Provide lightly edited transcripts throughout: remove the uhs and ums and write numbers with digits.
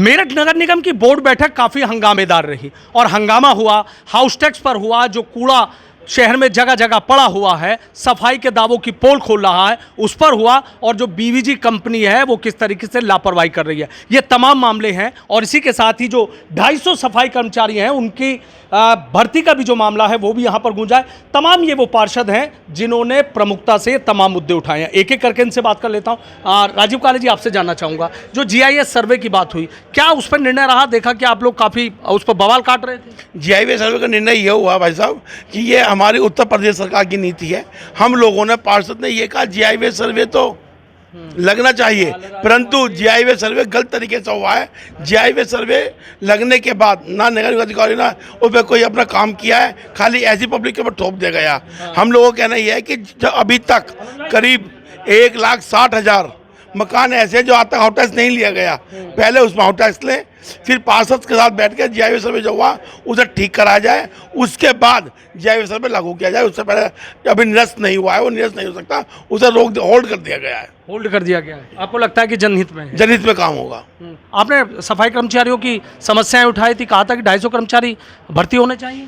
मेरठ नगर निगम की बोर्ड बैठक काफ़ी हंगामेदार रही और हंगामा हुआ, हाउस टैक्स पर हुआ, जो कूड़ा शहर में जगह जगह पड़ा हुआ है, सफाई के दावों की पोल खोल रहा है, उस पर हुआ, और जो बीवीजी कंपनी है वो किस तरीके से लापरवाही कर रही है। ये तमाम मामले हैं और इसी के साथ ही जो 250 सफाई कर्मचारी हैं उनकी भर्ती का भी जो मामला है वो भी यहाँ पर गूंजा है। तमाम ये वो पार्षद हैं जिन्होंने प्रमुखता से तमाम मुद्दे उठाए हैं। एक एक करके इनसे बात कर लेता हूँ। राजीव काले जी, आपसे जानना चाहूँगा, जो GIS सर्वे की बात हुई, क्या उस पर निर्णय रहा? देखा कि आप लोग काफ़ी उस पर बवाल काट रहे थे। GIS सर्वे का निर्णय ये हुआ भाई साहब कि ये हमारी उत्तर प्रदेश सरकार की नीति है। हम लोगों ने, पार्षद ने ये कहा GIS सर्वे तो लगना चाहिए, परंतु GIS सर्वे गलत तरीके से हुआ है। GIS सर्वे लगने के बाद ना नगर अधिकारी ना उस पर कोई अपना काम किया है, खाली ऐसी पब्लिक के ऊपर थोप दिया गया। हम लोगों का कहना यह है कि जो अभी तक करीब 1,60,000 मकान ऐसे हैं जो आज तक हाउस टैक्स नहीं लिया गया, पहले उसमें हाउस टैक्स लें, फिर पार्षद के साथ बैठ के GIS सर्वे जो हुआ उसे ठीक कराया जाए, उसके बाद GIS सर्वे लागू किया जाए। उससे पहले अभी निरस्त नहीं हुआ है, वो निरस्त नहीं हो सकता, उसे होल्ड कर दिया गया है। होल्ड कर दिया गया है। आपको लगता है कि जनहित में है? जनहित में काम होगा। आपने सफाई कर्मचारियों की समस्याएं उठाई थी, कहा था कि 250 कर्मचारी भर्ती होने चाहिए।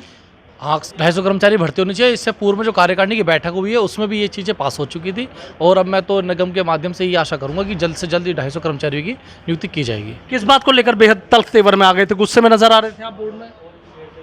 हाँ, 250 कर्मचारी भर्ती होनी चाहिए। इससे पूर्व में जो कार्यकारिणी की बैठक हुई है उसमें भी ये चीज़ें पास हो चुकी थी और अब मैं तो निगम के माध्यम से ये आशा करूंगा कि जल्द से जल्द 250 कर्मचारियों की नियुक्ति की जाएगी। किस बात को लेकर बेहद तल्ख तेवर में आ गए थे? गुस्से में नजर आ रहे थे आप बोर्ड में?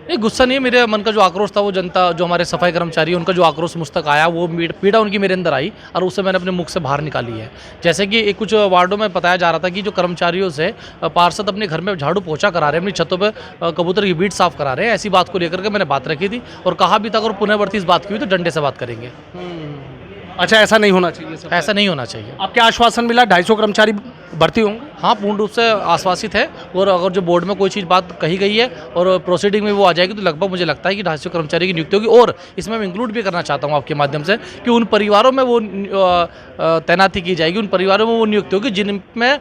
नहीं, गुस्सा नहीं है। मेरे मन का जो आक्रोश था, वो जनता, जो हमारे सफाई कर्मचारी, उनका जो आक्रोश मुझ तक आया, वो पीड़ा उनकी मेरे अंदर आई और उसे मैंने अपने मुख से बाहर निकाली है। जैसे कि कुछ वार्डों में बताया जा रहा था कि जो कर्मचारियों से पार्षद अपने घर में झाड़ू पोछा करा रहे हैं, अपनी छतों पर कबूतर की बीट साफ करा रहे हैं, ऐसी बात को लेकर के मैंने बात रखी थी और कहा भी था अगर पुनर्वर्ती इस बात की हुई तो डंडे से बात करेंगे। अच्छा, ऐसा नहीं होना चाहिए, ऐसा नहीं होना चाहिए। आप क्या आश्वासन मिला? 250 कर्मचारी भर्ती होंगे? हाँ, पूर्ण रूप से आश्वासित है और अगर जो बोर्ड में कोई चीज़ बात कही गई है और प्रोसीडिंग में वो आ जाएगी तो लगभग मुझे लगता है कि 250 कर्मचारी की नियुक्ति होगी। और इसमें मैं इंक्लूड भी करना चाहता हूँ आपके माध्यम से कि उन परिवारों में वो तैनाती की जाएगी, उन परिवारों में वो नियुक्ति होगी जिनमें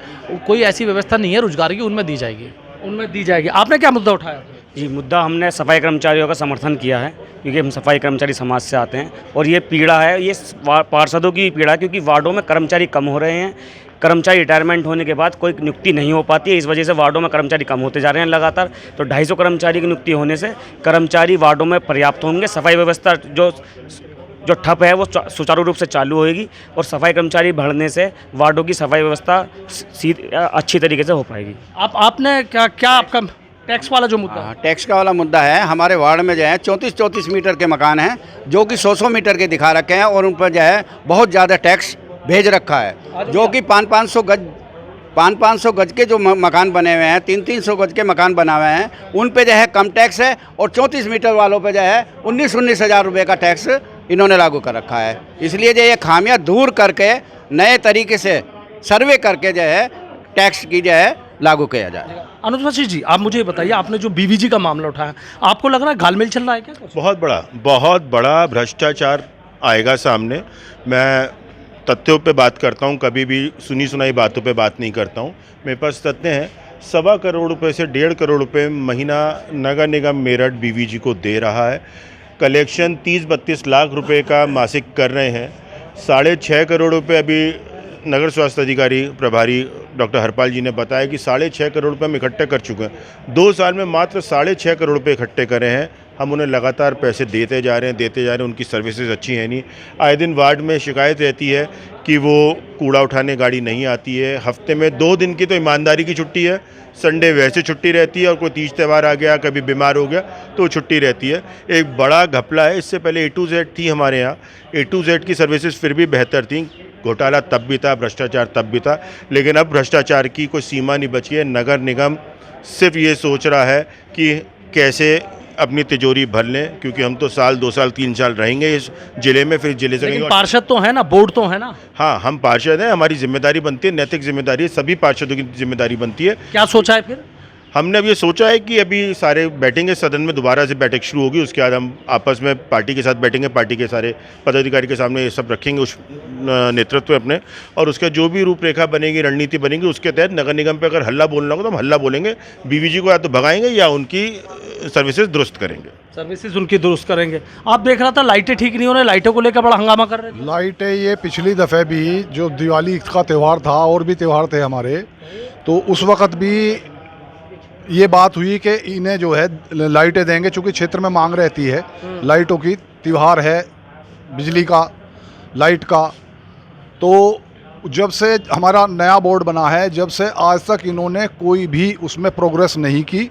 कोई ऐसी व्यवस्था नहीं है रोजगार की, उनमें दी जाएगी। उनमें दी जाएगी। आपने क्या मुद्दा उठाया? जी, मुद्दा हमने सफाई कर्मचारियों का समर्थन किया है क्योंकि हम सफाई कर्मचारी समाज से आते हैं और ये पीड़ा है, ये पार्षदों की पीड़ा है क्योंकि वार्डों में कर्मचारी कम हो रहे हैं। कर्मचारी रिटायरमेंट होने के बाद कोई नियुक्ति नहीं हो पाती है, इस वजह से वार्डों में कर्मचारी कम होते जा रहे हैं लगातार। तो 250 कर्मचारी की नियुक्ति होने से कर्मचारी वार्डों में पर्याप्त होंगे, सफाई व्यवस्था जो ठप है वो सुचारू रूप से चालू होगी और सफाई कर्मचारी बढ़ने से वार्डों की सफाई व्यवस्था अच्छी तरीके से हो पाएगी। आपने क्या आपका टैक्स वाला जो मुद्दा? टैक्स का वाला मुद्दा है। हमारे वार्ड में जो है 34 मीटर के मकान हैं जो कि 100 मीटर के दिखा रखे हैं और उन पर जो है बहुत ज़्यादा टैक्स भेज रखा है, जो कि 500 गज के जो मकान बने हुए हैं, 300 गज के मकान बना हुए हैं, उन पे जो है कम टैक्स है और 34 मीटर वालों पे जो है 19 हज़ार रुपये का टैक्स इन्होंने लागू कर रखा है। इसलिए जो ये खामियां दूर करके नए तरीके से सर्वे करके जो है टैक्स की जो है लागू किया जाए। अनुज जी, आप मुझे बताइए, आपने जो बीवीजी का मामला उठाया, आपको लग रहा है घालमेल चल रहा है क्या? बहुत बड़ा भ्रष्टाचार आएगा सामने। मैं तथ्यों पे बात करता हूँ, कभी भी सुनी सुनाई बातों पे बात नहीं करता हूँ। मेरे पास तथ्य हैं। 1.25 करोड़ रुपए से 1.5 करोड़ रुपए महीना नगर निगम मेरठ बीवीजी को दे रहा है। कलेक्शन 30-32 लाख रुपए का मासिक कर रहे हैं। 6.5 करोड़ रुपए अभी नगर स्वास्थ्य अधिकारी प्रभारी डॉक्टर हरपाल जी ने बताया कि 6.5 करोड़ रुपए हम इकट्ठे कर चुके हैं। 2 साल में मात्र 6.5 करोड़ रुपए इकट्ठे करे हैं। हम उन्हें लगातार पैसे देते जा रहे हैं। उनकी सर्विसेज अच्छी है नहीं। आए दिन वार्ड में शिकायत रहती है कि वो कूड़ा उठाने गाड़ी नहीं आती है। हफ्ते में 2 दिन की तो ईमानदारी की छुट्टी है, संडे वैसे छुट्टी रहती है और कोई तीज त्यौहार आ गया, कभी बीमार हो गया तो छुट्टी रहती है। एक बड़ा घपला है। इससे पहले A to Z थी हमारे यहाँ। A to Z की सर्विसेज फिर भी बेहतर थी। घोटाला तब भी था, भ्रष्टाचार तब भी था, लेकिन अब भ्रष्टाचार की कोई सीमा नहीं बची है। नगर निगम सिर्फ ये सोच रहा है कि कैसे अपनी तिजोरी भर लें, क्योंकि हम तो 1 2 साल 3 साल रहेंगे इस जिले में, फिर जिले से पार्षद तो है ना, बोर्ड तो है ना। हाँ, हम पार्षद हैं, हमारी जिम्मेदारी बनती है, नैतिक जिम्मेदारी है, सभी पार्षदों की जिम्मेदारी बनती है। क्या सोचा है फिर? हमने अब ये सोचा है कि अभी सारे बैठेंगे, सदन में दोबारा से बैठक शुरू होगी, उसके बाद हम आपस में पार्टी के साथ बैठेंगे, पार्टी के सारे पदाधिकारी के सामने ये सब रखेंगे उस नेतृत्व अपने, और उसका जो भी रूपरेखा बनेगी, रणनीति बनेगी, उसके तहत नगर निगम पे अगर हल्ला बोलना होगा तो हम हल्ला बोलेंगे। बीवीजी को या तो भगाएंगे या उनकी सर्विसेज दुरुस्त करेंगे। सर्विसेज उनकी दुरुस्त करेंगे। आप देख रहा था लाइटें ठीक नहीं हो रही, लाइटों को लेकर बड़ा हंगामा कर रहे थे। लाइटें ये पिछली दफ़े भी जो दिवाली का त्यौहार था और भी त्यौहार थे हमारे, तो उस वक़्त भी ये बात हुई कि इन्हें जो है लाइटें देंगे, चूँकि क्षेत्र में मांग रहती है लाइटों की, त्योहार है बिजली का, लाइट का। तो जब से हमारा नया बोर्ड बना है, जब से आज तक इन्होंने कोई भी उसमें प्रोग्रेस नहीं की।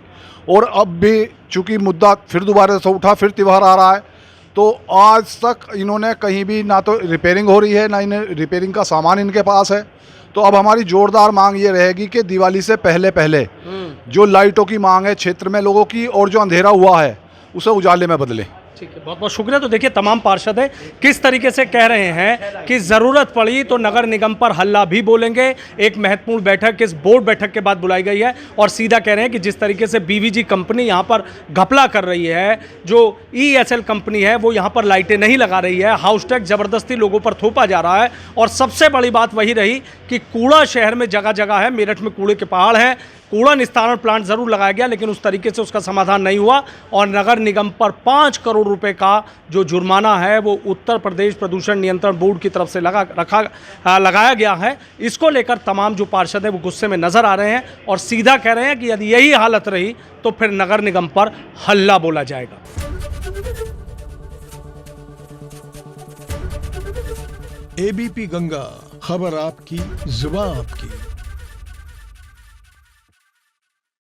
और अब भी चूँकि मुद्दा फिर दोबारा से उठा, फिर त्यौहार आ रहा है, तो आज तक इन्होंने कहीं भी ना तो रिपेयरिंग हो रही है, ना इन्हें रिपेयरिंग का सामान इनके पास है। तो अब हमारी जोरदार मांग ये रहेगी कि दिवाली से पहले पहले जो लाइटों की मांग है क्षेत्र में लोगों की, और जो अंधेरा हुआ है उसे उजाले में बदले। ठीक है, बहुत बहुत शुक्रिया। तो देखिए तमाम पार्षद है किस तरीके से कह रहे हैं कि ज़रूरत पड़ी तो नगर निगम पर हल्ला भी बोलेंगे। एक महत्वपूर्ण बैठक इस बोर्ड बैठक के बाद बुलाई गई है और सीधा कह रहे हैं कि जिस तरीके से बीवीजी कंपनी यहाँ पर घपला कर रही है, जो ESL कंपनी है वो यहाँ पर लाइटें नहीं लगा रही है, हाउस टैक्स ज़बरदस्ती लोगों पर थोपा जा रहा है। और सबसे बड़ी बात वही रही कि कूड़ा शहर में जगह जगह है, मेरठ में कूड़े के पहाड़ हैं, कूड़ा निस्तारण प्लांट ज़रूर लगाया गया लेकिन उस तरीके से उसका समाधान नहीं हुआ। और नगर निगम पर 5 करोड़ रुपए का जो जुर्माना है वो उत्तर प्रदेश प्रदूषण नियंत्रण बोर्ड की तरफ से लगाया गया है। इसको लेकर तमाम जो पार्षद हैं वो गुस्से में नजर आ रहे हैं और सीधा कह रहे हैं कि यदि यही हालत रही तो फिर नगर निगम पर हल्ला बोला जाएगा। ABP गंगा, खबर आपकी, जुबान आपकी।